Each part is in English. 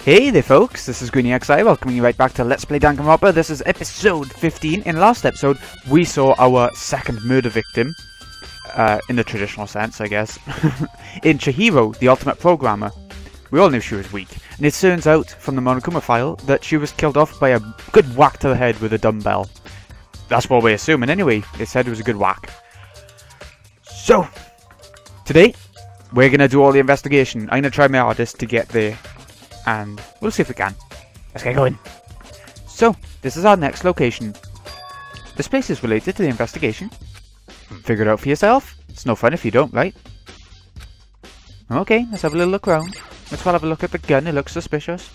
Hey there folks, this is GreenyXI welcoming you right back to Let's Play Danganronpa. This is episode 15. In last episode, we saw our second murder victim, in the traditional sense, I guess, in Chihiro, the ultimate programmer. We all knew she was weak, and it turns out from the Monokuma file that she was killed off by a good whack to the head with a dumbbell. That's what we're assuming anyway. They said it was a good whack. So, today, we're going to do all the investigation. I'm going to try my hardest to get there. And we'll see if we can. Let's get going. So, this is our next location. This place is related to the investigation. Figure it out for yourself. It's no fun if you don't, right? Okay, let's have a little look around. Let's well have a look at the gun, it looks suspicious.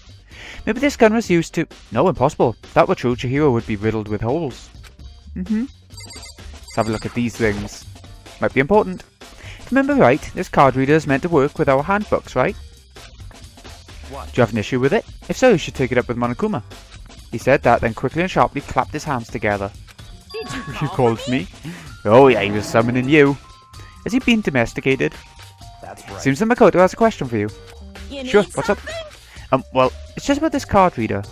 Maybe this gun was used to... No, impossible. If that were true, Chihiro would be riddled with holes. Let's have a look at these things. Might be important. If I remember right, this card reader is meant to work with our handbooks, right? Do you have an issue with it? If so, you should take it up with Monokuma. He said that, then quickly and sharply clapped his hands together. You called me? Oh yeah, he was summoning you. Has he been domesticated? That's right. Seems that Makoto has a question for you. Sure, what's up? Well, it's just about this card reader.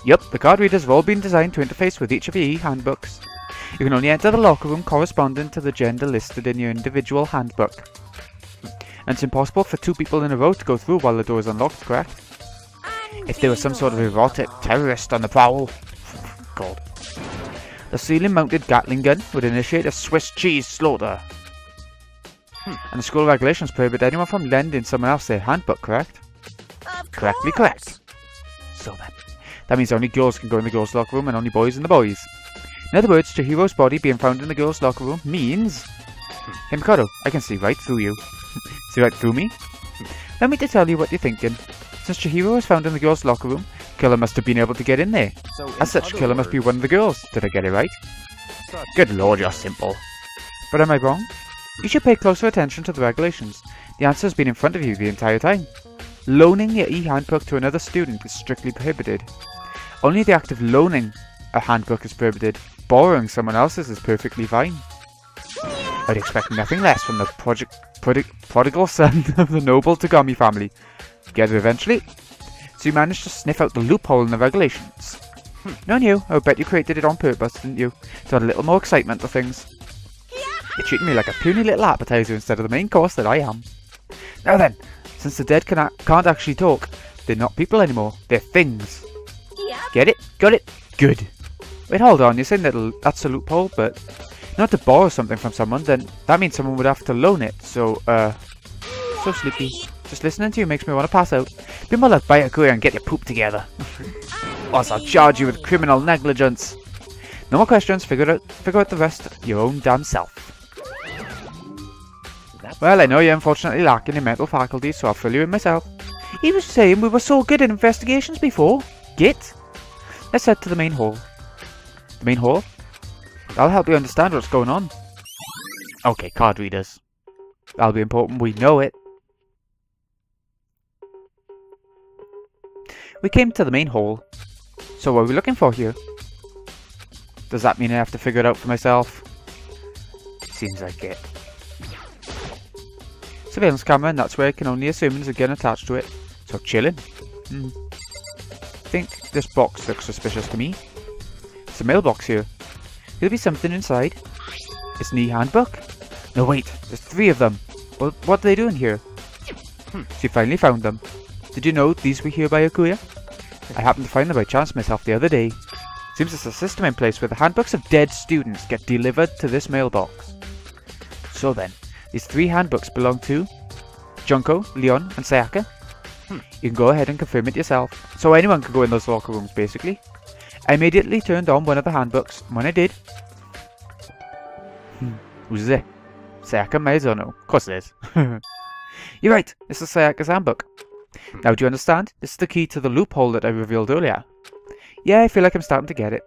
Yep, the card readers have all been designed to interface with each of your handbooks. You can only enter the locker room corresponding to the gender listed in your individual handbook. And it's impossible for two people in a row to go through while the door is unlocked, correct? If there was some sort of erotic terrorist on the prowl. God. The ceiling-mounted Gatling gun would initiate a Swiss cheese slaughter. And the school regulations prohibit anyone from lending someone else their handbook, correct? Correctly correct. So then, that means only girls can go in the girls' locker room and only boys in the boys'. In other words, Chihiro's body being found in the girls' locker room means... Hey Makoto, I can see right through you. See right through me? Allow me to tell you what you're thinking. Since Chihiro was found in the girls' locker room, Killer must have been able to get in there. So As such, Killer must be one of the girls. Did I get it right? Good lord, you're simple. But am I wrong? You should pay closer attention to the regulations. The answer has been in front of you the entire time. Loaning your e-handbook to another student is strictly prohibited. Only the act of loaning a handbook is prohibited. Borrowing someone else's is perfectly fine. I'd expect nothing less from the prodigal son of the noble Tagami family. Get it eventually? So you managed to sniff out the loophole in the regulations. No, you. I bet you created it on purpose, didn't you? To add a little more excitement to things. You're treating me like a puny little appetizer instead of the main course that I am. Now then, since the dead can't actually talk, they're not people anymore. They're things. Get it? Got it? Good. Wait, hold on. You're saying that that's a loophole, but... Not to borrow something from someone, then that means someone would have to loan it, so, so sleepy. Just listening to you makes me want to pass out. Be more like Byakuya and get your poop together. Or else I'll charge you with criminal negligence. No more questions, figure out the rest your own damn self. Well, I know you're unfortunately lacking in mental faculties, so I'll fill you in myself. He was saying we were so good at investigations before. Git? Let's head to the main hall. The main hall? That'll help you understand what's going on. Okay, card readers. That'll be important, we know it. We came to the main hall. So what are we looking for here? Does that mean I have to figure it out for myself? Seems like it. Surveillance camera, and that's where I can only assume there's a gun attached to it. So chilling. I think this box looks suspicious to me. It's a mailbox here. Could there be something inside? It's an e-handbook? No wait, there's 3 of them. Well, what are they doing here? So you finally found them. Did you know these were here by Akuya? I happened to find them by chance myself the other day. Seems there's a system in place where the handbooks of dead students get delivered to this mailbox. So then, these 3 handbooks belong to Junko, Leon, and Sayaka. You can go ahead and confirm it yourself. So anyone can go in those locker rooms, basically. I immediately turned on one of the handbooks, and when I did... Who's it? Sayaka Maizono. Of course it is. You're right, this is Sayaka's handbook. Now do you understand? This is the key to the loophole that I revealed earlier. Yeah, I feel like I'm starting to get it.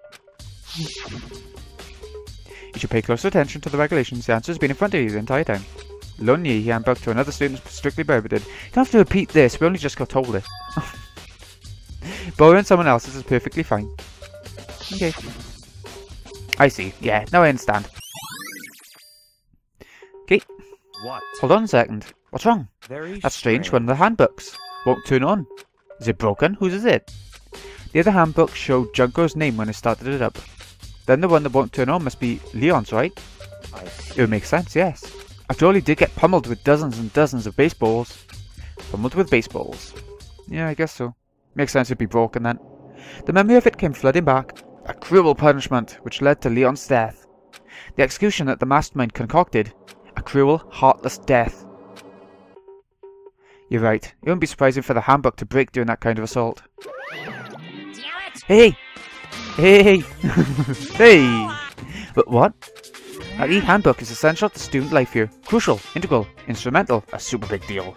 You should pay closer attention to the regulations. The answer has been in front of you the entire time. Loaning your handbook to another student is strictly prohibited. You don't have to repeat this, we only just got told it. Borrowing someone else's is perfectly fine. Okay. I see. Yeah, now I understand. Okay. What? Hold on a second. What's wrong? Very That's strange. One of the handbooks won't turn on. Is it broken? Whose is it? The other handbook showed Junko's name when I started it up. Then the one that won't turn on must be Leon's, right? It would make sense, yes. After all, he did get pummeled with dozens and dozens of baseballs. Pummeled with baseballs. Yeah, I guess so. Makes sense it'd be broken then. The memory of it came flooding back. A cruel punishment, which led to Leon's death. The execution that the mastermind concocted. A cruel, heartless death. You're right. It wouldn't be surprising for the handbook to break during that kind of assault. Hey! Hey! Hey! But what? That e-handbook is essential to student life here. Crucial, integral, instrumental, a super big deal.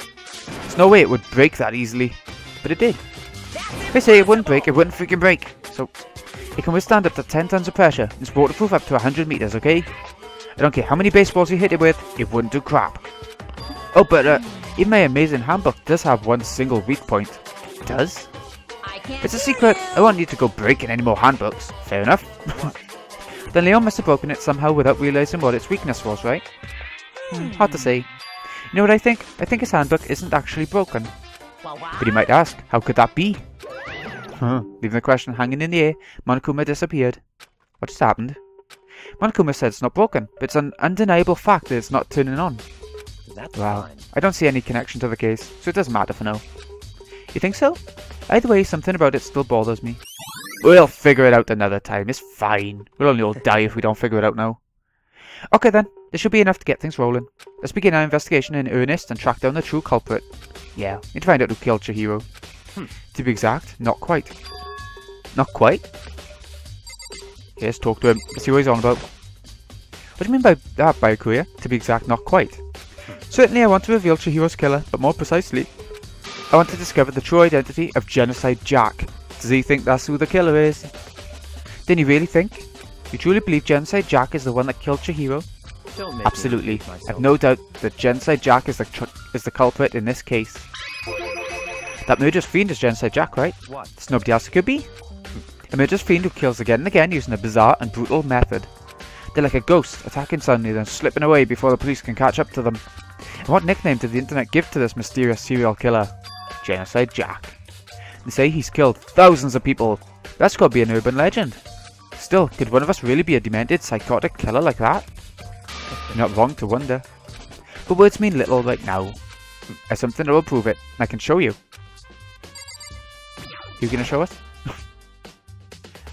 There's no way it would break that easily. But it did. They say it wouldn't break, it wouldn't freaking break. So, it can withstand up to 10 tons of pressure. It's waterproof up to 100 meters, okay? I don't care how many baseballs you hit it with, it wouldn't do crap. Oh, but even my amazing handbook does have one single weak point. It does? It's a secret. I won't need to go breaking any more handbooks. Fair enough. Then Leon must have broken it somehow without realizing what its weakness was, right? Hard to say. You know what I think? I think his handbook isn't actually broken. But you might ask, how could that be? Leaving the question hanging in the air, Monokuma disappeared. What just happened? Monokuma said it's not broken, but it's an undeniable fact that it's not turning on. Wow, I don't see any connection to the case, so it doesn't matter for now. You think so? Either way, something about it still bothers me. We'll figure it out another time, it's fine. We'll only all die if we don't figure it out now. Okay then, this should be enough to get things rolling. Let's begin our investigation in earnest and track down the true culprit. Yeah, need to find out who killed Chihiro. To be exact, not quite. Not quite? Okay, let's talk to him. Let's see what he's on about. What do you mean by that, Byakuya? To be exact, not quite. Certainly I want to reveal Chihiro's killer, but more precisely, I want to discover the true identity of Genocide Jack. Does he think that's who the killer is? Didn't you really think? You truly believe Genocide Jack is the one that killed Chihiro? Absolutely. I've no doubt that Genocide Jack is the culprit in this case. That murderous fiend is Genocide Jack, right? There's nobody else it could be? A murderous fiend who kills again and again using a bizarre and brutal method. They're like a ghost, attacking suddenly then slipping away before the police can catch up to them. And what nickname did the internet give to this mysterious serial killer? Genocide Jack. They say he's killed thousands of people. That's got to be an urban legend. Still, could one of us really be a demented, psychotic killer like that? You're not wrong to wonder. But words mean little right now. There's something that will prove it, and I can show you. You gonna show us?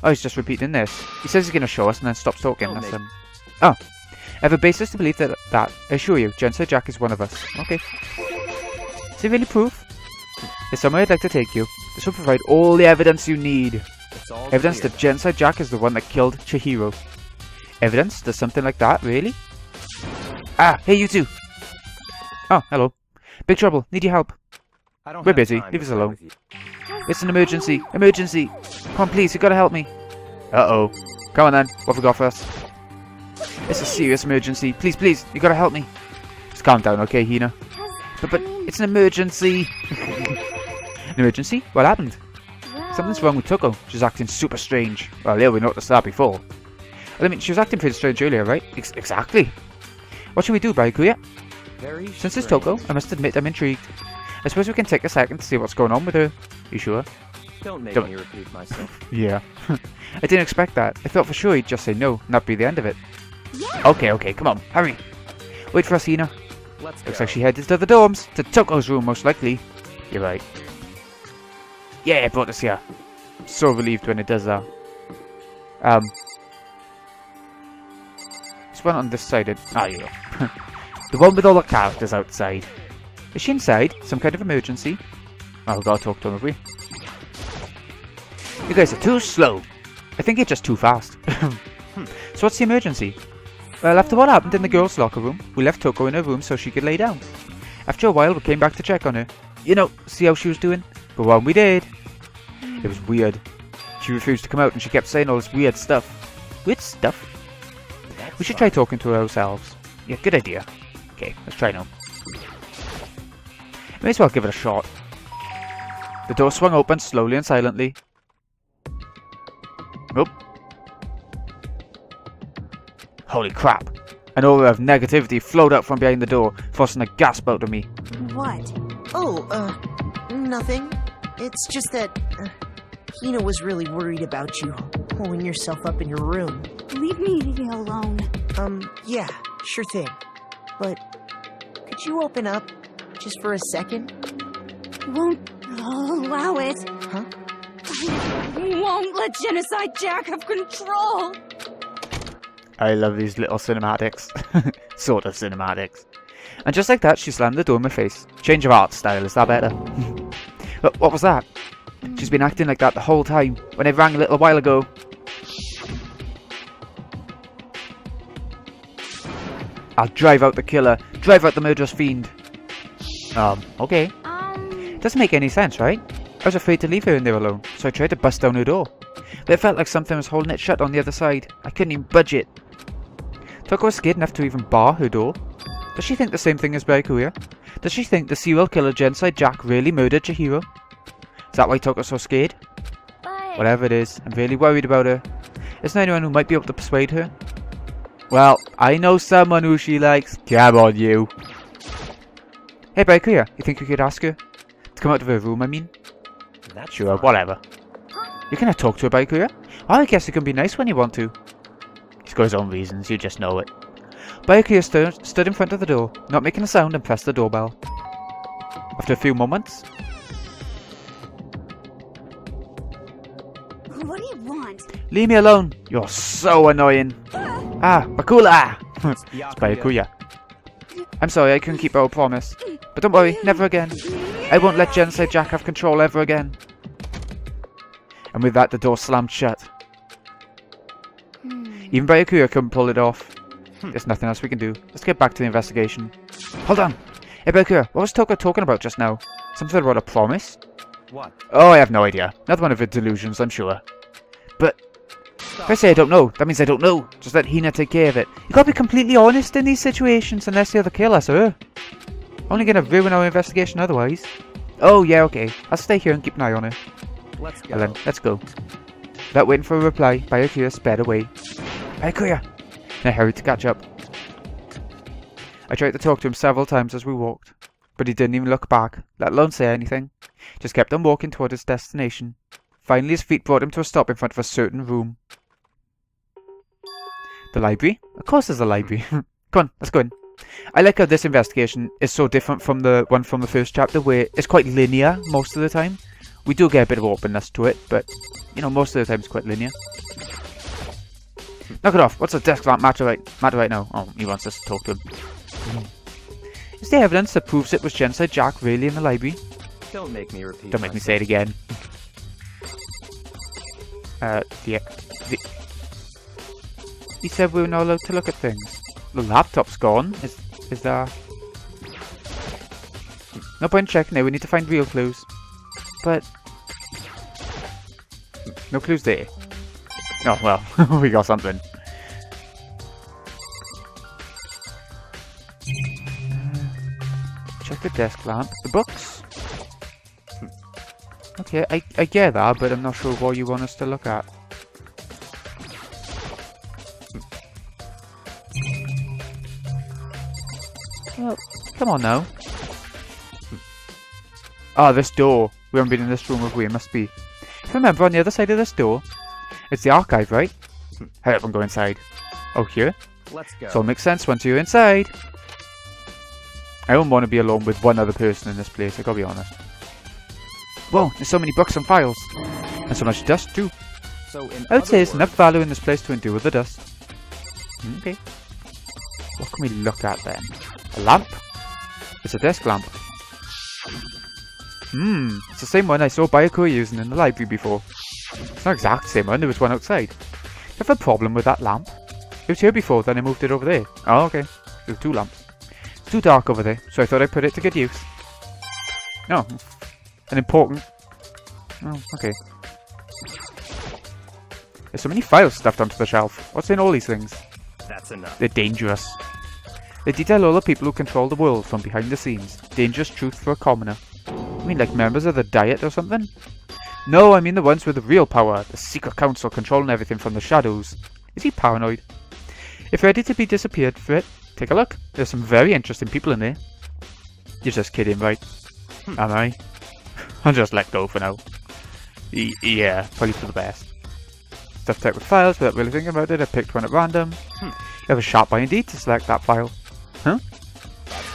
Oh, he's just repeating this. He says he's gonna show us and then stops talking. That's him. Oh. I have a basis to believe that I assure you, Genocide Jack is one of us. Okay. Is it really proof? There's somewhere I'd like to take you. This will provide all the evidence you need. Evidence that Genocide Jack is the one that killed Chihiro. Evidence? There's something like that, really? Ah, hey you two! Oh, hello. Big trouble, need your help. We're busy, leave us alone. It's an emergency, emergency! Come on please, you gotta help me. Uh-oh. Come on then, what have we got for us? It's a serious emergency, please, please, you gotta help me. Just calm down, okay, Hina? But it's an emergency! An emergency? What happened? Something's wrong with Toko, she's acting super strange. Well, yeah, we noticed that before. I mean, she was acting pretty strange earlier, right? Exactly. What should we do, Byakuya? Since it's Toko, I must admit I'm intrigued. I suppose we can take a second to see what's going on with her. You sure? Don't me repeat myself. Yeah. I didn't expect that. I thought for sure he'd just say no, and that'd be the end of it. Yeah. Okay, come on, hurry. Wait for us, Hina. Looks like she headed to the dorms, to Toko's room most likely. You're right. Yeah, it brought us here. I'm so relieved when it does that. This one on this side. Ah, yeah. The one with all the characters outside. Is she inside? Some kind of emergency? Oh, we've got to talk to him, have we? You guys are too slow. I think you're just too fast. So what's the emergency? Well, after what happened in the girls' locker room, we left Toko in her room so she could lay down. After a while, we came back to check on her. You know, see how she was doing? But when we did, it was weird. She refused to come out and she kept saying all this weird stuff. Weird stuff? We should try talking to her ourselves. Yeah, good idea. Okay, let's try now. May as well give it a shot. The door swung open slowly and silently. Nope. Holy crap. An aura of negativity flowed out from behind the door, forcing a gasp out of me. What? Oh, nothing. It's just that Hina was really worried about you holding yourself up in your room. Leave me alone. Yeah, sure thing. But could you open up just for a second? Won't allow it. Huh? I won't let Genocide Jack have control. I love these little cinematics. Sort of cinematics. And just like that, she slammed the door in my face. Change of art style, is that better? What was that? She's been acting like that the whole time, when I rang a little while ago. I'll drive out the killer. Drive out the murderous fiend. Okay. Doesn't make any sense, right? I was afraid to leave her in there alone, so I tried to bust down her door. But it felt like something was holding it shut on the other side. I couldn't even budge it. Toko was scared enough to even bar her door. Does she think the same thing as Byakuya? Does she think the serial killer Genocide Jack really murdered Chihiro? Is that why Toko's so scared? Whatever it is, I'm really worried about her. Is there anyone who might be able to persuade her? Well, I know someone who she likes. Come on, you. Hey, Byakuya, you think you could ask her? To come out of her room, I mean? That's Sure, fine. whatever. You cannot talk to her, Byakuya. Well, I guess you can be nice when you want to. He's got his own reasons, you just know it. Byakuya stood in front of the door, not making a sound, and pressed the doorbell. After a few moments... What do you want? Leave me alone! You're so annoying! Ah, Bakula! It's Byakuya. I'm sorry, I couldn't keep our promise. But don't worry, never again. I won't let Genocide Jack have control ever again. And with that, the door slammed shut. Even Byakuya couldn't pull it off. There's nothing else we can do. Let's get back to the investigation. Hold on! Hey Byakuya, what was Toko talking about just now? Something about a promise? What? Oh, I have no idea. Another one of her delusions, I'm sure. But if I say I don't know, that means I don't know. Just let Hina take care of it. You gotta be completely honest in these situations unless you're the killer, sir. Only gonna ruin our investigation otherwise. Oh, yeah, okay. I'll stay here and keep an eye on her. Let's go. Well then, let's go. Without waiting for a reply, Byakuya sped away. Byakuya! And I hurried to catch up. I tried to talk to him several times as we walked, but he didn't even look back, let alone say anything. Just kept on walking toward his destination. Finally, his feet brought him to a stop in front of a certain room. The library? Of course there's a library. Come on, let's go in. I like how this investigation is so different from the one from the first chapter, where it's quite linear most of the time. We do get a bit of openness to it, but, you know, most of the time it's quite linear. Knock it off. What's the desk lamp matter right now? Oh, he wants us to talk to him. Is there evidence that proves it was Genocide Jack really in the library? Don't make me repeat. Don't make me say it again. He said we were not allowed to look at things. The laptop's gone. Is there... No point checking it. We need to find real clues. But... no clues there. Oh, well. We got something. Check the desk lamp. The books? Okay, I get that, but I'm not sure what you want us to look at. Well, come on now. Ah, this door. We haven't been in this room, have we? It must be. If I remember, on the other side of this door, it's the archive, right? Hurry up and go inside. Oh, here? Let's go. It all makes sense once you're inside. I don't want to be alone with one other person in this place, I gotta be honest. Whoa, there's so many books and files. And so much dust, too. So in I would say there's other enough value in this place to endure with the dust. Okay. What can we look at then? A lamp? It's a desk lamp. It's the same one I saw Byakuya using in the library before. It's not exactly the same one, there was one outside. I have a problem with that lamp. It was here before, then I moved it over there. Oh, okay. There were two lamps. It's too dark over there, so I thought I'd put it to good use. Oh. An important... Oh, okay. There's so many files stuffed onto the shelf. What's in all these things? That's enough. They're dangerous. They detail all the people who control the world from behind the scenes. Dangerous truth for a commoner. You mean like members of the Diet or something? No, I mean the ones with the real power. The secret council controlling everything from the shadows. Is he paranoid? If ready to be disappeared for it, take a look. There's some very interesting people in there. You're just kidding, right? Am I? I'll just let go for now. Yeah, probably for the best. Stuff type with files without really thinking about it. I picked one at random. You have a sharp eye indeed to select that file. Huh?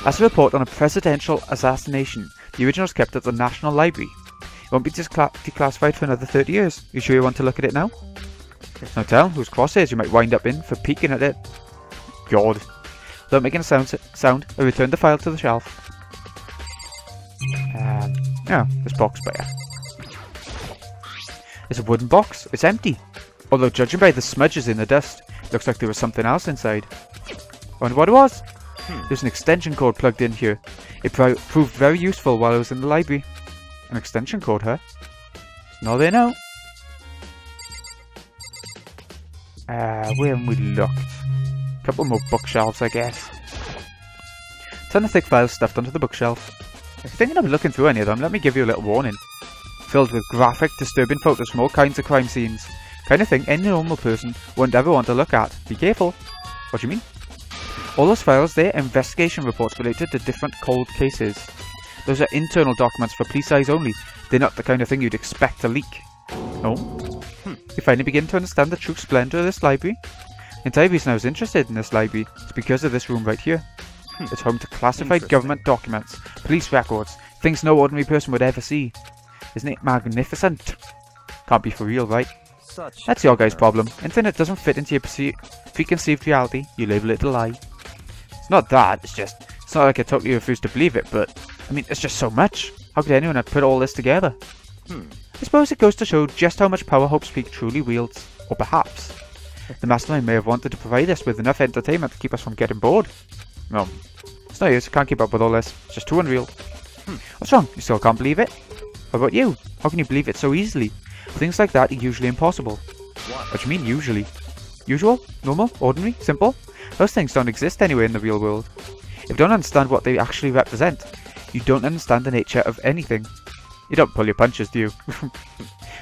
That's a report on a presidential assassination. The original is kept at the National Library. It won't be declassified for another 30 years. You sure you want to look at it now? No tell whose crosshairs you might wind up in for peeking at it. God. Without making a sound, I returned the file to the shelf. Yeah, this box player. It's a wooden box. It's empty. Although judging by the smudges in the dust, looks like there was something else inside. I wonder what it was. There's an extension cord plugged in here. It proved very useful while I was in the library. An extension cord, huh? Now they know. Where have we looked? A couple more bookshelves, I guess. Ton of thick files stuffed onto the bookshelf. If you're thinking of looking through any of them, let me give you a little warning. Filled with graphic, disturbing photos from all kinds of crime scenes. Kind of thing any normal person wouldn't ever want to look at. Be careful. What do you mean? All those files there are investigation reports related to different cold cases. Those are internal documents for police eyes only. They're not the kind of thing you'd expect to leak. No? You finally begin to understand the true splendour of this library? The entire reason I was interested in this library is because of this room right here. It's home to classified government documents, police records, things no ordinary person would ever see. Isn't it magnificent? Can't be for real, right? That's your guy's problem. Internet doesn't fit into your preconceived reality. You label it a lie. It's not that, it's not like I totally refuse to believe it, but I mean, it's just so much. How could anyone have put all this together? I suppose it goes to show just how much power Hope's Peak truly wields. Or perhaps the mastermind may have wanted to provide us with enough entertainment to keep us from getting bored. No, it's no use. I can't keep up with all this. It's just too unreal. What's wrong? You still can't believe it? What about you? How can you believe it so easily? Things like that are usually impossible. What do you mean, usually? Usual? Normal? Ordinary? Simple? Those things don't exist anywhere in the real world. If you don't understand what they actually represent, you don't understand the nature of anything. You don't pull your punches, do you?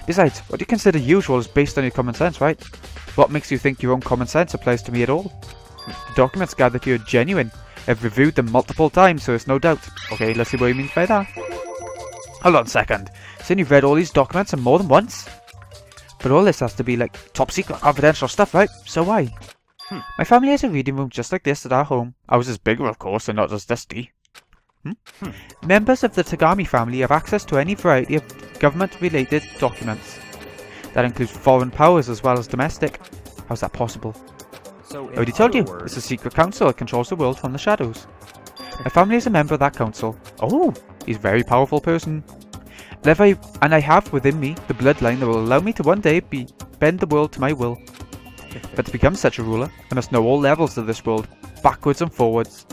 Besides, what you consider usual is based on your common sense, right? What makes you think your own common sense applies to me at all? The documents gathered here are genuine. I've reviewed them multiple times, so there's no doubt. Okay, let's see what he means by that. Hold on a second. Saying you've read all these documents and more than once? But all this has to be like top secret confidential stuff, right? So why? My family has a reading room just like this at our home. Ours is bigger, of course, and not as dusty. Members of the Tagami family have access to any variety of government-related documents. That includes foreign powers as well as domestic. How's that possible? So I already told you, it's a secret council that controls the world from the shadows. My family is a member of that council. Oh, he's a very powerful person. And I have within me the bloodline that will allow me to one day bend the world to my will. But to become such a ruler, I must know all levels of this world, backwards and forwards.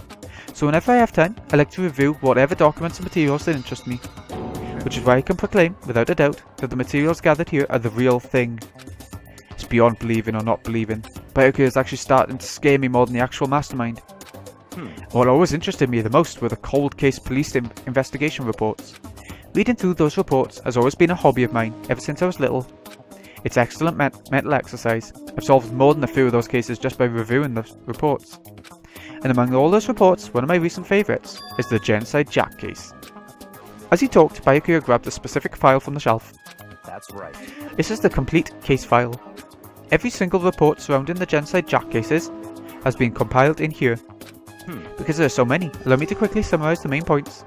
So whenever I have time, I like to review whatever documents and materials that interest me. Which is why I can proclaim, without a doubt, that the materials gathered here are the real thing. It's beyond believing or not believing. Bioku is actually starting to scare me more than the actual mastermind. What always interested me the most were the cold case police investigation reports. Reading through those reports has always been a hobby of mine, ever since I was little. It's excellent mental exercise. I've solved more than a few of those cases just by reviewing the reports. And among all those reports, one of my recent favourites is the Genocide Jack case. As he talked, Byakuya grabbed a specific file from the shelf. That's right. This is the complete case file. Every single report surrounding the Genocide Jack cases has been compiled in here. Because there are so many, allow me to quickly summarise the main points.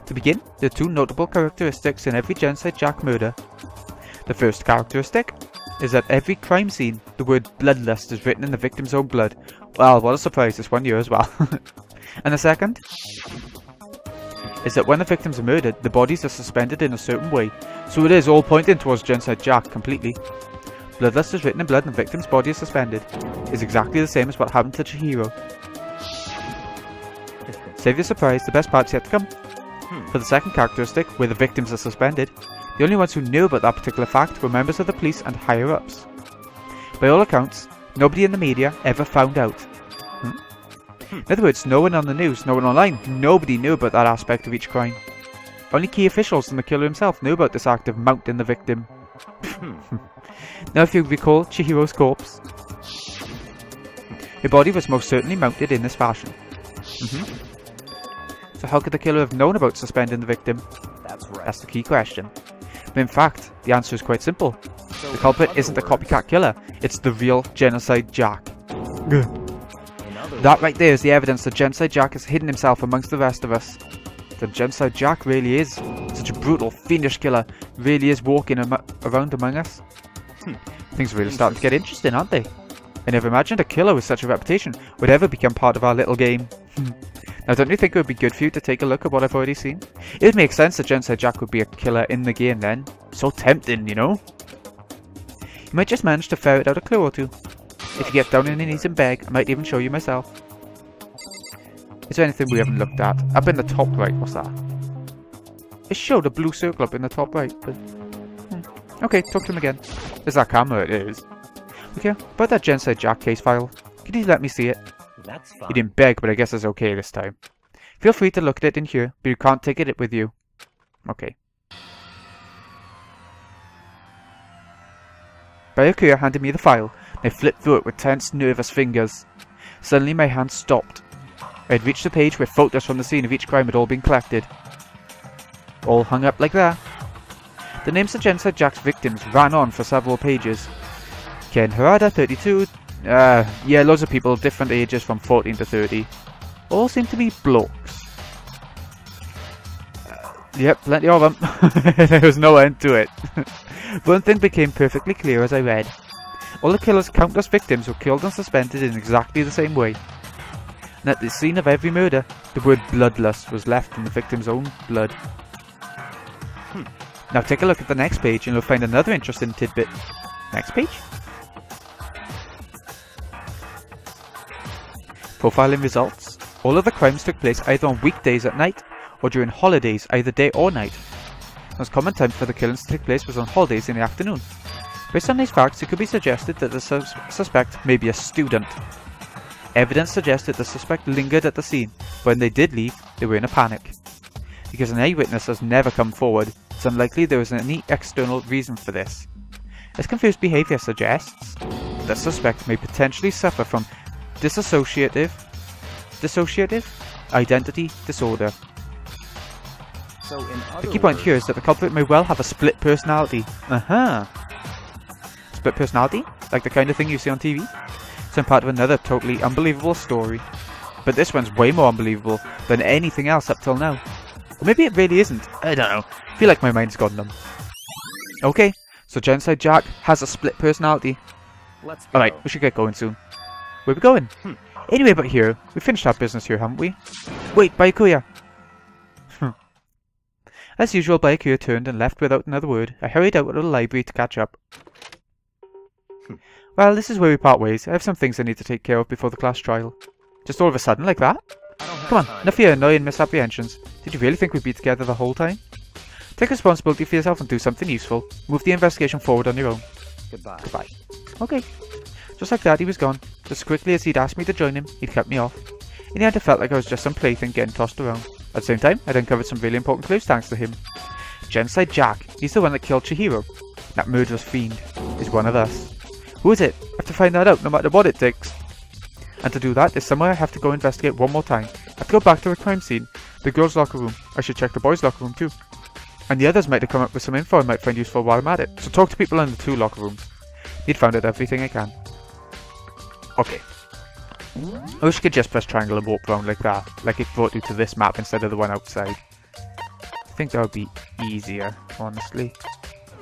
To begin, there are two notable characteristics in every Genocide Jack murder. The first characteristic is that every crime scene, the word bloodlust is written in the victim's own blood. Well, what a surprise, this one year as well. And the second is that when the victims are murdered, the bodies are suspended in a certain way. So it is all pointing towards Genocide Jack completely. Bloodlust is written in blood and the victim's body is suspended. It's exactly the same as what happened to Chihiro. Save your surprise, the best part's yet to come. For the second characteristic, where the victims are suspended, the only ones who knew about that particular fact were members of the police and higher-ups. By all accounts, nobody in the media ever found out. In other words, no one on the news, no one online, nobody knew about that aspect of each crime. Only key officials and the killer himself knew about this act of mounting the victim. Now if you recall Chihiro's corpse, her body was most certainly mounted in this fashion. So how could the killer have known about suspending the victim? That's Right. That's the key question. But in fact, the answer is quite simple. So The culprit in other isn't the words- copycat killer, it's the real Genocide Jack. in other That right there is the evidence that Genocide Jack has hidden himself amongst the rest of us. The Genocide Jack really is such a brutal, fiendish killer, really is walking around among us. Things are really starting to get interesting, aren't they? I never imagined a killer with such a reputation would ever become part of our little game. Now, don't you think it would be good for you to take a look at what I've already seen? It would make sense that Genocide Jack would be a killer in the game then. So tempting, you know? You might just manage to ferret out a clue or two. If you get down on your knees and beg, I might even show you myself. Is there anything we haven't looked at? Up in the top right, what's that? It showed a blue circle up in the top right, but... Okay, talk to him again. There's that camera, it is. Okay, about that Genocide Jack case file. Could you let me see it? That's fine. You didn't beg, but I guess it's okay this time. Feel free to look at it in here, but you can't take it with you. Okay. Byakuya handed me the file, and I flipped through it with tense, nervous fingers. Suddenly my hand stopped. I had reached the page where photos from the scene of each crime had all been collected. All hung up like that. The names of Genocide Jack's victims ran on for several pages. Ken Harada, 32. Yeah, loads of people, different ages from 14 to 30. All seem to be blokes. Yep, plenty of them. There was no end to it. One thing became perfectly clear as I read. All the killer's countless victims were killed and suspended in exactly the same way. And at the scene of every murder, the word bloodlust was left in the victim's own blood. Now take a look at the next page and you'll find another interesting tidbit. Next page? Profiling results. All of the crimes took place either on weekdays at night or during holidays, either day or night. The most common time for the killings to take place was on holidays in the afternoon. Based on these facts, it could be suggested that the suspect may be a student. Evidence suggested the suspect lingered at the scene. When they did leave, they were in a panic. Because an eyewitness has never come forward, it's unlikely there was any external reason for this. This confused behaviour suggests that the suspect may potentially suffer from dissociative identity disorder. So in The other key point words, here is that the culprit may well have a split personality. Split personality? Like the kind of thing you see on TV? Some part of another totally unbelievable story. But this one's way more unbelievable than anything else up till now. Or maybe it really isn't. I don't know. I feel like my mind's gone numb. Okay, so Genocide Jack has a split personality. let's go. Alright, we should get going soon. Where are we going? Anyway but here. We finished our business here, haven't we? Wait, Byakuya! As usual, Byakuya turned and left without another word. I hurried out to the library to catch up. Well, this is where we part ways. I have some things I need to take care of before the class trial. Just all of a sudden like that? I don't have Come on, time. enough of your annoying misapprehensions. Did you really think we'd be together the whole time? Take responsibility for yourself and do something useful. Move the investigation forward on your own. Goodbye. Goodbye. Okay. Just like that, he was gone. Just as quickly as he'd asked me to join him, he'd cut me off. In the end, it felt like I was just some plaything getting tossed around. At the same time, I'd uncovered some really important clues thanks to him. Genocide Jack. He's the one that killed Chihiro. That murderous fiend is one of us. Who is it? I have to find that out no matter what it takes. And to do that, there's somewhere I have to go investigate one more time. I have to go back to the crime scene. The girls' locker room. I should check the boys' locker room too. And the others might have come up with some info I might find useful while I'm at it. So talk to people in the two locker rooms. He'd found out everything I can. Okay. I wish I could just press triangle and walk around like that. Like it brought you to this map instead of the one outside. I think that would be easier, honestly.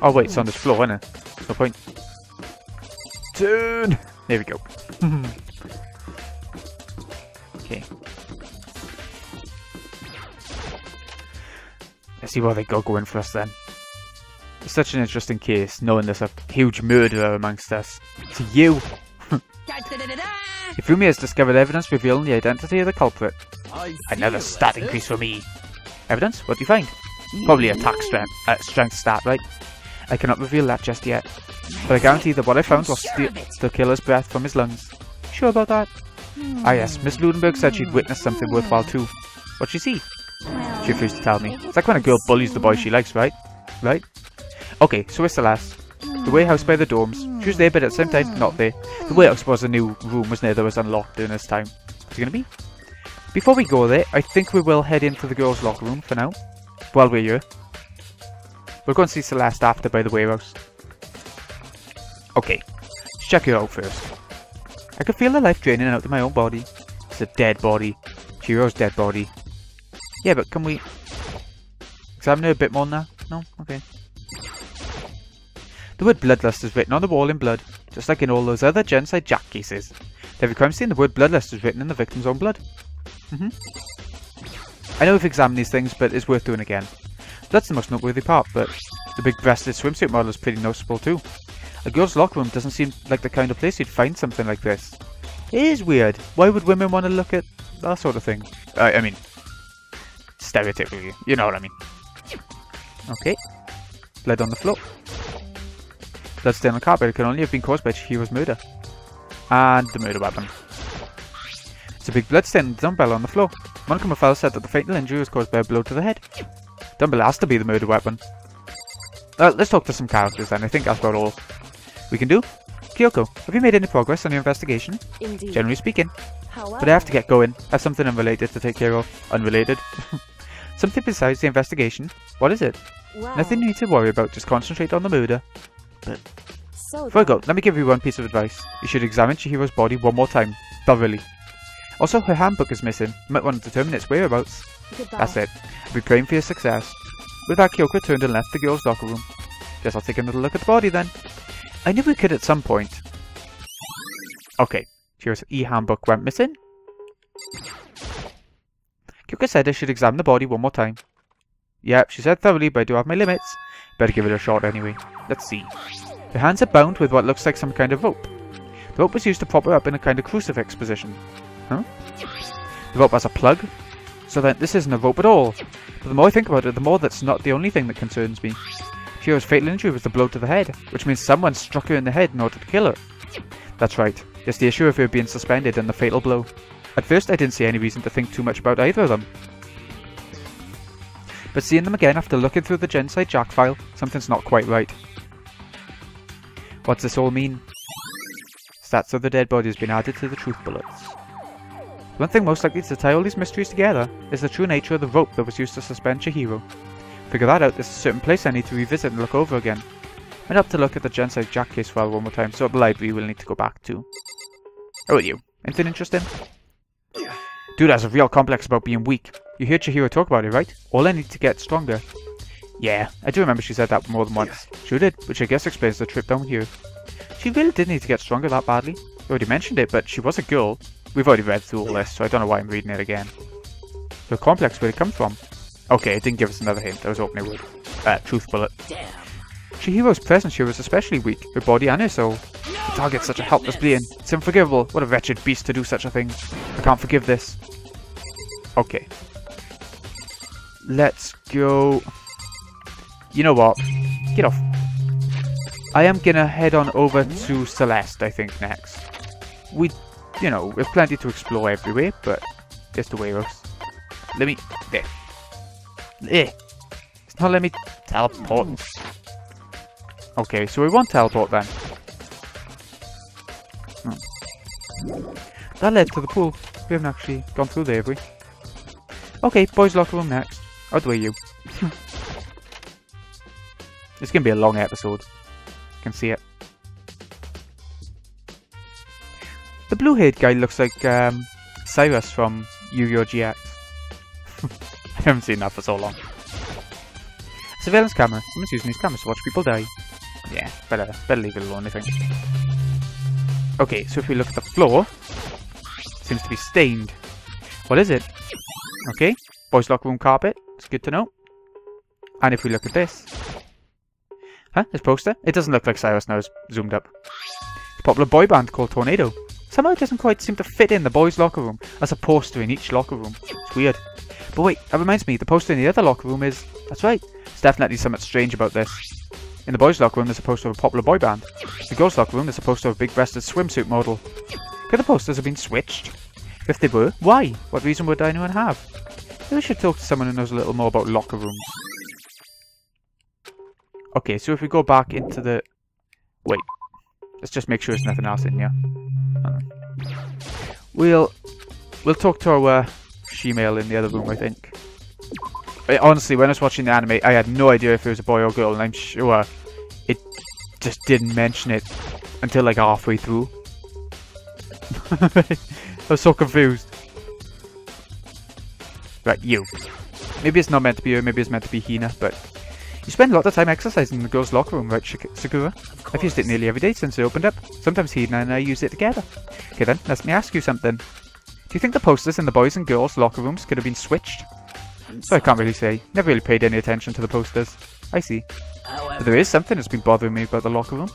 Oh wait, it's on this floor, isn't it? No point. Turn! There we go. Okay. Let's see what they got going for us then. It's such an interesting case, knowing there's a huge murderer amongst us. To you! Ifumi has discovered evidence revealing the identity of the culprit. Another stat increase for me. Evidence? What do you find? Probably attack strength stat, right? I cannot reveal that just yet. But I guarantee that what I found will steal the killer's breath from his lungs. Sure about that? Ah yes, Miss Ludenberg said she'd witnessed something worthwhile too. What'd she see? She refused to tell me. It's like when a girl bullies the boy she likes, right? Right? Okay, so where's Celeste? The warehouse by the dorms. She was there, but at the same time, not there. The warehouse was a new room, wasn't it? That was unlocked during this time. What's it gonna be? Before we go there, I think we will head into the girls' locker room for now. While we're here. We'll go and see Celeste after by the warehouse. Okay, let's check her out first. I can feel the life draining out of my own body. It's a dead body. Chihiro's dead body. Yeah, but can we examine her a bit more than that? No? Okay. The word bloodlust is written on the wall in blood, just like in all those other genocide jack cases. The every crime scene, the word bloodlust is written in the victim's own blood. I know we've examined these things, but it's worth doing again. That's the most noteworthy part, but the big-breasted swimsuit model is pretty noticeable too. A girl's locker room doesn't seem like the kind of place you'd find something like this. It is weird. Why would women want to look at that sort of thing? I mean, stereotypically, you know what I mean. Okay. Blood on the floor. Blood stain on the carpet. It can only have been caused by Chihiro's murder. And the murder weapon. It's a big blood stain on the dumbbell on the floor. Monica Mafal said that the fatal injury was caused by a blow to the head. Dumbbell has to be the murder weapon. Let's talk to some characters then. I think that's about all we can do. Kyoko, have you made any progress on your investigation? Indeed. Generally speaking. However, But I have to get going. I have something unrelated to take care of. Unrelated. Something besides the investigation. What is it? well, Nothing you need to worry about. Just concentrate on the murder. so Before I go, then, let me give you one piece of advice. You should examine Chihiro's body one more time. Thoroughly. Also, her handbook is missing. You might want to determine its whereabouts. goodbye. That's it. I'll be praying for your success. With that, Kyoko turned and left the girls' locker room. Guess I'll take another look at the body then. I knew we could at some point. Okay, Chihiro's e-handbook went missing. Kyoko said I should examine the body one more time. Yep, she said thoroughly, but I do have my limits. Better give it a shot anyway. Let's see. Her hands are bound with what looks like some kind of rope. The rope was used to prop her up in a kind of crucifix position. Huh? The rope has a plug? So then this isn't a rope at all. But the more I think about it, the more that's not the only thing that concerns me. Chihiro's fatal injury was the blow to the head, which means someone struck her in the head in order to kill her. That's right. It's the issue of her being suspended and the fatal blow. At first I didn't see any reason to think too much about either of them. But seeing them again after looking through the Genocide Jack file, something's not quite right. What's this all mean? Stats of the dead body has been added to the truth bullets. One thing most likely to tie all these mysteries together is the true nature of the rope that was used to suspend Chihiro. Figure that out, there's a certain place I need to revisit and look over again. I'd have to look at the Genocide Jack case file one more time, so the library will need to go back to. How about you? Anything interesting? Dude has a real complex about being weak. You hear Chihiro talk about it, right? All I need to get stronger. Yeah, I do remember she said that more than once. Sure did, which I guess explains the trip down here. She really did need to get stronger that badly. You already mentioned it, but she was a girl. We've already read through all this, so I don't know why I'm reading it again. The complex, where it comes from? Okay, it didn't give us another hint. I was hoping it would. Truth bullet. Damn. Chihiro's presence here was especially weak, her body and her soul. The target's such a helpless being. It's unforgivable. What a wretched beast to do such a thing. I can't forgive this. Okay. Let's go. You know what? Get off. I am gonna head on over to Celeste, I think, next. We have plenty to explore everywhere, but just the warehouse. Let me... There. It's not let me teleport. Okay, so we won't teleport then. That led to the pool. We haven't actually gone through there, have we? Okay, boys' locker room next. Out the way, you. It's gonna be a long episode. I can see it. The blue-haired guy looks like Cyrus from Yu-Gi-Oh! GX. I haven't seen that for so long. Surveillance camera. Someone's using these cameras to watch people die. Yeah, better leave it alone, I think. Okay, so if we look at the floor, it seems to be stained. What is it? Okay, boys' locker room carpet. It's good to know. And if we look at this, huh? This poster? It doesn't look like Cyrus now. It's zoomed up. It's a popular boy band called Tornado. Somehow it doesn't quite seem to fit in the boys' locker room as a poster in each locker room. It's weird. But wait, that reminds me, the poster in the other locker room is... That's right. There's definitely something strange about this. In the boys' locker room, there's a poster of a popular boy band. In the girls' locker room, there's a poster of a big-breasted swimsuit model. Could the posters have been switched? If they were, why? What reason would anyone have? Maybe we should talk to someone who knows a little more about locker rooms. Okay, so if we go back into the... Wait. Let's just make sure there's nothing else in here. We'll talk to our she-male in the other room, I think. Honestly, when I was watching the anime, I had no idea if it was a boy or girl, and I'm sure it just didn't mention it until like halfway through. I was so confused. Right, you. Maybe it's not meant to be her, maybe it's meant to be Hina, but you spend a lot of time exercising in the girls' locker room, right, Sakura? I've used it nearly every day since it opened up. Sometimes Hina and I use it together. Okay then, let me ask you something. Do you think the posters in the boys' and girls' locker rooms could have been switched? So I can't really say. Never really paid any attention to the posters. I see. But there is something that's been bothering me about the locker room.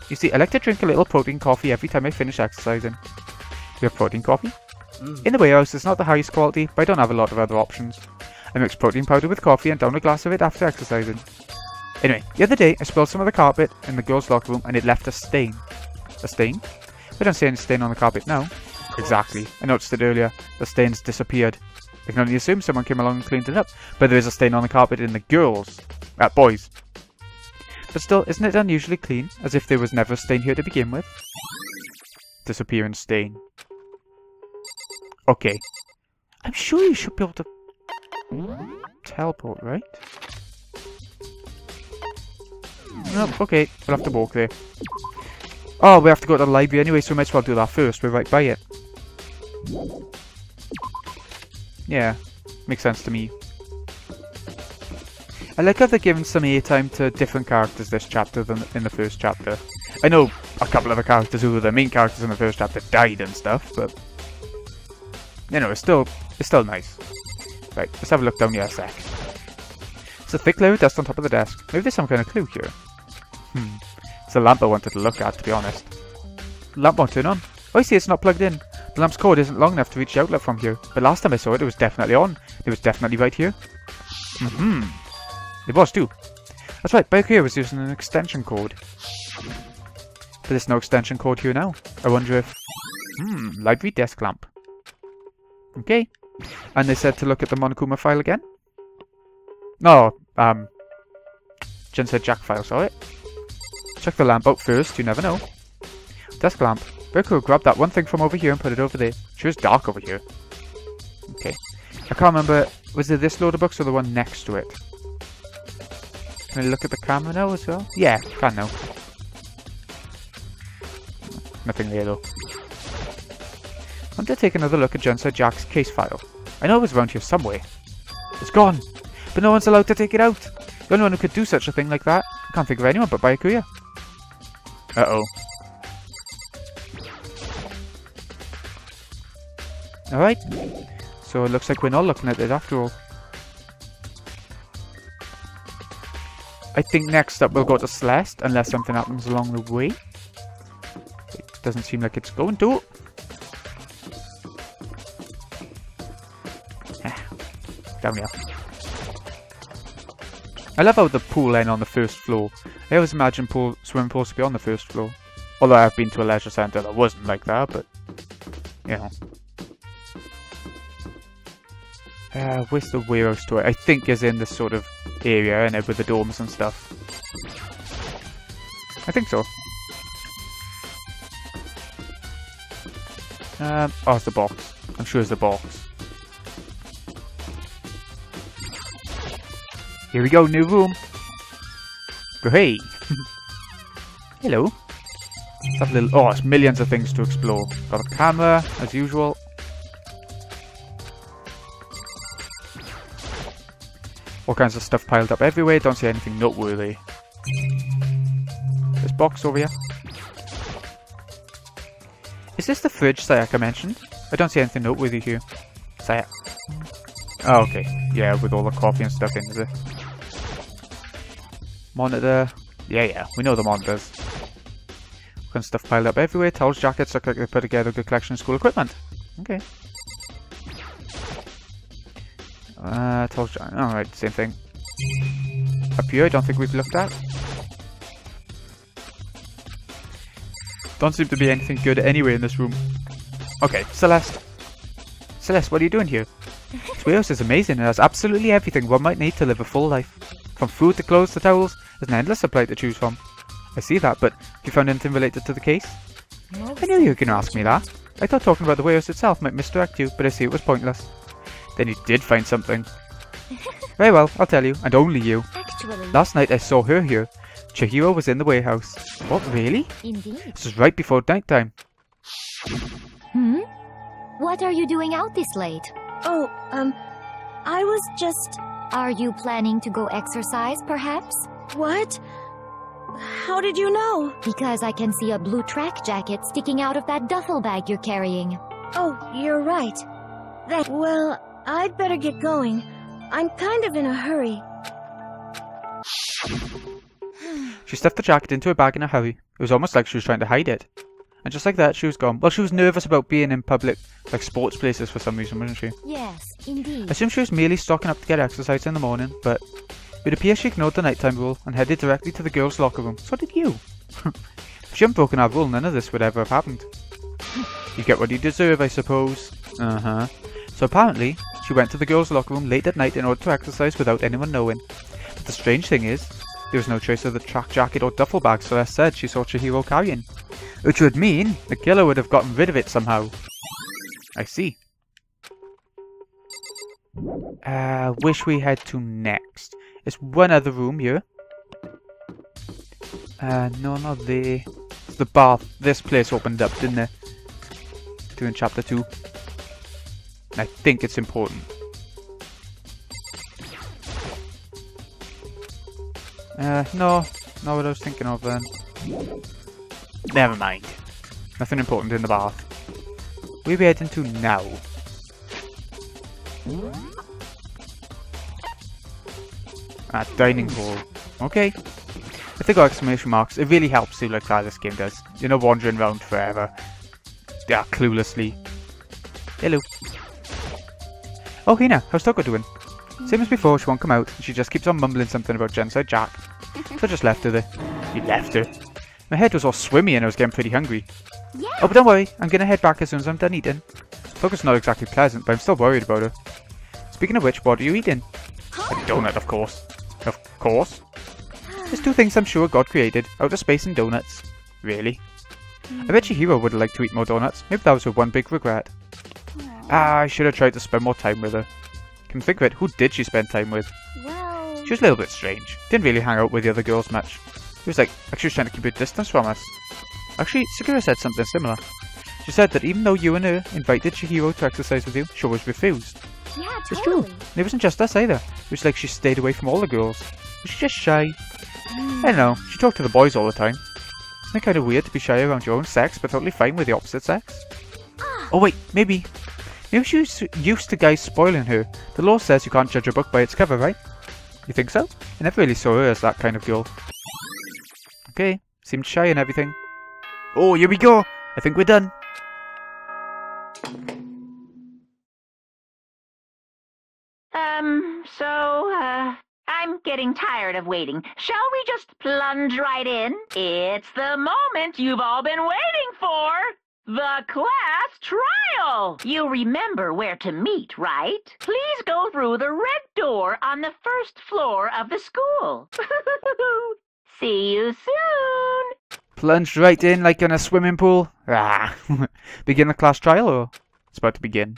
You see, I like to drink a little protein coffee every time I finish exercising. Do you have protein coffee? In the warehouse, it's not the highest quality, but I don't have a lot of other options. I mix protein powder with coffee and down a glass of it after exercising. Anyway, the other day, I spilled some of the carpet in the girls' locker room and it left a stain. A stain? I don't see any stain on the carpet now. Exactly. I noticed it earlier. The stain's disappeared. I can only assume someone came along and cleaned it up, but there is a stain on the carpet in the girls. Boys. But still, isn't it unusually clean, as if there was never a stain here to begin with? Disappearing stain. Okay. I'm sure you should be able to teleport, right? Nope, okay, we'll have to walk there. Oh, we have to go to the library anyway, so we might as well do that first. We're right by it. Yeah, makes sense to me. I like how they're giving some airtime to different characters this chapter than in the first chapter. I know a couple of the characters who were the main characters in the first chapter died and stuff, but you know, it's still nice. Right, let's have a look down here a sec. It's a thick layer of dust on top of the desk. Maybe there's some kind of clue here. It's a lamp I wanted to look at, to be honest. The lamp won't turn on. Oh, I see, it's not plugged in. The lamp's cord isn't long enough to reach the outlet from here. But last time I saw it, it was definitely on. It was definitely right here. It was too. That's right, back here was using an extension cord. But there's no extension cord here now. I wonder if... library desk lamp. Okay. And they said to look at the Monokuma file again? No, Genset Jack file, sorry. Check the lamp out first, you never know. Desk lamp. Very cool, grab that one thing from over here and put it over there. Sure, it's dark over here. Okay. I can't remember, was it this load of books or the one next to it? Can I look at the camera now as well? Yeah, can now. Nothing there though. I want to take another look at Genset Jack's case file. I know it was around here somewhere. It's gone! But no one's allowed to take it out! The only one who could do such a thing like that, I can't think of anyone but Byakuya. Uh-oh. Alright. So it looks like we're not looking at it after all. I think next up we'll go to Celeste, unless something happens along the way. It doesn't seem like it's going to. Down here. I love how the pool end on the first floor. I always imagine swimming pools to be on the first floor. Although I've been to a leisure centre that wasn't like that, but you know. Where's the warehouse store? I think is in this sort of area, and with the dorms and stuff. I think so. Oh, it's the box. I'm sure it's the box. Here we go, new room. Hey. Hello. That little. Oh, it's millions of things to explore. Got a camera, as usual. All kinds of stuff piled up everywhere. Don't see anything noteworthy. This box over here. Is this the fridge Sayaka mentioned? I don't see anything noteworthy here. Sayaka. Oh, okay. Yeah, with all the coffee and stuff in there. Monitor. Yeah, we know the monitors. All kinds of stuff piled up everywhere. Towels, jackets, look like they put together a good collection of school equipment. Okay. Towels, alright, same thing. Up here, I don't think we've looked at. Don't seem to be anything good anyway in this room. Okay, Celeste. Celeste, what are you doing here? This warehouse is amazing and has absolutely everything one might need to live a full life. From food to clothes to towels, there's an endless supply to choose from. I see that, but have you found anything related to the case? I knew you were going to ask me that. I thought talking about the warehouse itself might misdirect you, but I see it was pointless. Then you did find something. Very well, I'll tell you, and only you. Actually, Last night I saw her here. Chihiro was in the warehouse. What, really? indeed. This was right before nighttime. Hmm? What are you doing out this late? Oh, I was just... Are you planning to go exercise, perhaps? What? How did you know? Because I can see a blue track jacket sticking out of that duffel bag you're carrying. Oh, you're right. Well, I'd better get going. I'm kind of in a hurry. She stuffed the jacket into her bag in a hurry. It was almost like she was trying to hide it. And just like that, she was gone. Well, she was nervous about being in public, like sports places for some reason, wasn't she? Yes, indeed. I assume she was merely stocking up to get exercise in the morning, but it would appear she ignored the nighttime rule and headed directly to the girls' locker room. So did you. If she hadn't broken our rule, none of this would ever have happened. You get what you deserve, I suppose. Uh-huh. So apparently, she went to the girls' locker room late at night in order to exercise without anyone knowing. But the strange thing is, there was no trace of the track jacket or duffel bag Celeste said she saw Chihiro carrying. Which would mean the killer would have gotten rid of it somehow. I see. Wish we head to next. There's one other room here. No, not there. It's the bath. This place opened up, didn't it? During chapter 2. And I think it's important. No. Not what I was thinking of then. Never mind. Nothing important in the bath. Where are we heading to now? Dining hall. Okay. If they got exclamation marks, it really helps you like how this game does. You're not wandering around forever. Yeah, cluelessly. Hello. Oh, Hina, how's Toko doing? Same as before, she won't come out, and she just keeps on mumbling something about Genocide Jack. So I just left her there. You left her? My head was all swimmy and I was getting pretty hungry. Yeah. Oh, but don't worry, I'm gonna head back as soon as I'm done eating. Toko's not exactly pleasant, but I'm still worried about her. Speaking of which, what are you eating? A donut, of course. Of course. There's two things I'm sure God created, outer space and donuts. Really? I bet Chihiro would have liked to eat more donuts. Maybe that was her one big regret. I should have tried to spend more time with her. Can think of it, who did she spend time with? Well... She was a little bit strange. Didn't really hang out with the other girls much. It was like she was trying to keep her distance from us. Actually, Sakura said something similar. She said that even though you and her invited Chihiro to exercise with you, she always refused. Yeah, It's true. totally. And it wasn't just us either. It was like she stayed away from all the girls. Was she just shy? I don't know. She talked to the boys all the time. Isn't it kind of weird to be shy around your own sex, but totally fine with the opposite sex? Oh wait, maybe she was used to guys spoiling her. The law says you can't judge a book by its cover, right? You think so? I never really saw her as that kind of girl. Okay, seemed shy and everything. Oh, here we go! I think we're done. I'm getting tired of waiting. Shall we just plunge right in? It's the moment you've all been waiting for! The class trial! You remember where to meet, right? Please go through the red door on the first floor of the school. See you soon! Plunged right in like in a swimming pool. Ah. Begin the class trial, or? It's about to begin.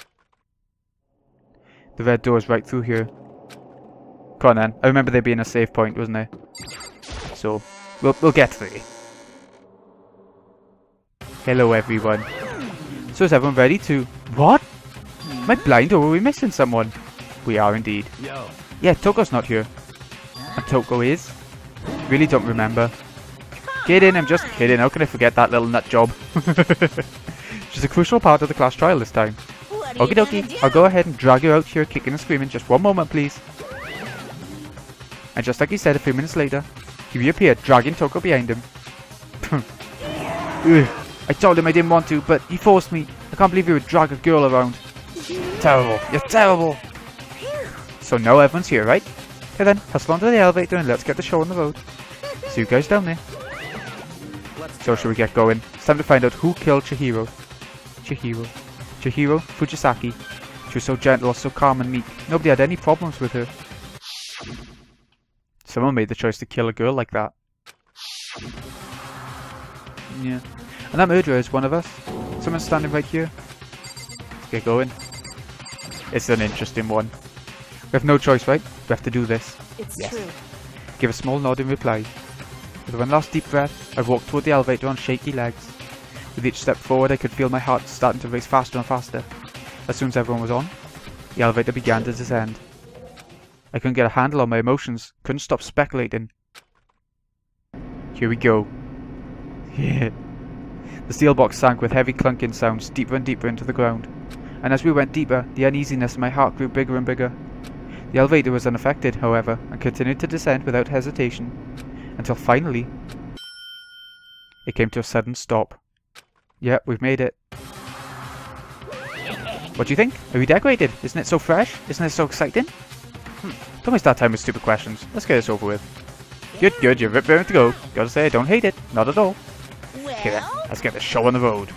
The red door is right through here. Come on then. I remember there being a save point, wasn't there? So, we'll get there. Hello everyone. So is everyone ready to... What? Am I blind or are we missing someone? We are indeed. Yo. Yeah, Toko's not here. And Toko is? Really don't remember. Kidding, I'm just kidding. How can I forget that little nut job? She's a crucial part of the class trial this time. Okie dokie, I'll go ahead and drag you out here kicking and screaming. Just one moment, please. And just like he said a few minutes later, he reappeared, dragging Toko behind him. Ugh, I told him I didn't want to, but he forced me. I can't believe he would drag a girl around. Terrible, you're terrible. So now everyone's here, right? Okay then, hustle onto the elevator and let's get the show on the road. See you guys down there. So should we get going? It's time to find out who killed Chihiro. Chihiro Fujisaki. She was so gentle, so calm and meek. Nobody had any problems with her. Someone made the choice to kill a girl like that. Yeah. And that murderer is one of us. Someone's standing right here. Let's get going. It's an interesting one. We have no choice, right? We have to do this. It's Yes. true. Give a small nod in reply. With one last deep breath, I walked toward the elevator on shaky legs. With each step forward, I could feel my heart starting to race faster and faster. As soon as everyone was on, the elevator began to descend. I couldn't get a handle on my emotions, couldn't stop speculating. Here we go. Yeah. The steel box sank with heavy clunking sounds deeper and deeper into the ground. And as we went deeper, the uneasiness in my heart grew bigger and bigger. The elevator was unaffected, however, and continued to descend without hesitation, until finally, it came to a sudden stop. Yep, we've made it. What do you think? Are we decorated? Isn't it so fresh? Isn't it so exciting? Don't waste that time with stupid questions. Let's get this over with. Good, good, you're ready to go. Gotta say, I don't hate it. Not at all. Okay then, let's get the show on the road.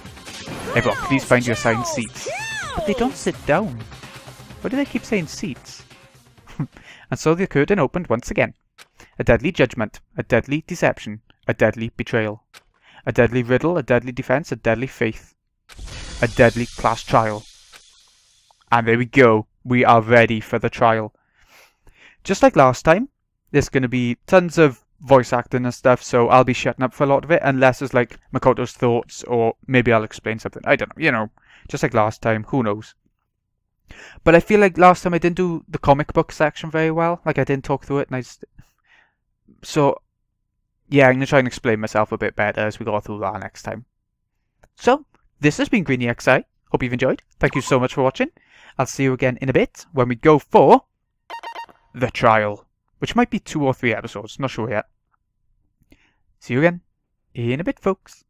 Everyone, please find your assigned seats. But they don't sit down. Why do they keep saying seats? And so the curtain opened once again. A deadly judgment, a deadly deception, a deadly betrayal. A deadly riddle, a deadly defense, a deadly faith. A deadly class trial. And there we go. We are ready for the trial. Just like last time, there's going to be tons of voice acting and stuff, so I'll be shutting up for a lot of it, unless it's like Makoto's thoughts, or maybe I'll explain something. I don't know, you know, just like last time, who knows. But I feel like last time I didn't do the comic book section very well, like I didn't talk through it, and so, yeah, I'm going to try and explain myself a bit better as we go through that next time. So, this has been Greeny XI. Hope you've enjoyed. Thank you so much for watching. I'll see you again in a bit when we go for the trial, which might be 2 or 3 episodes, not sure yet. See you again in a bit, folks.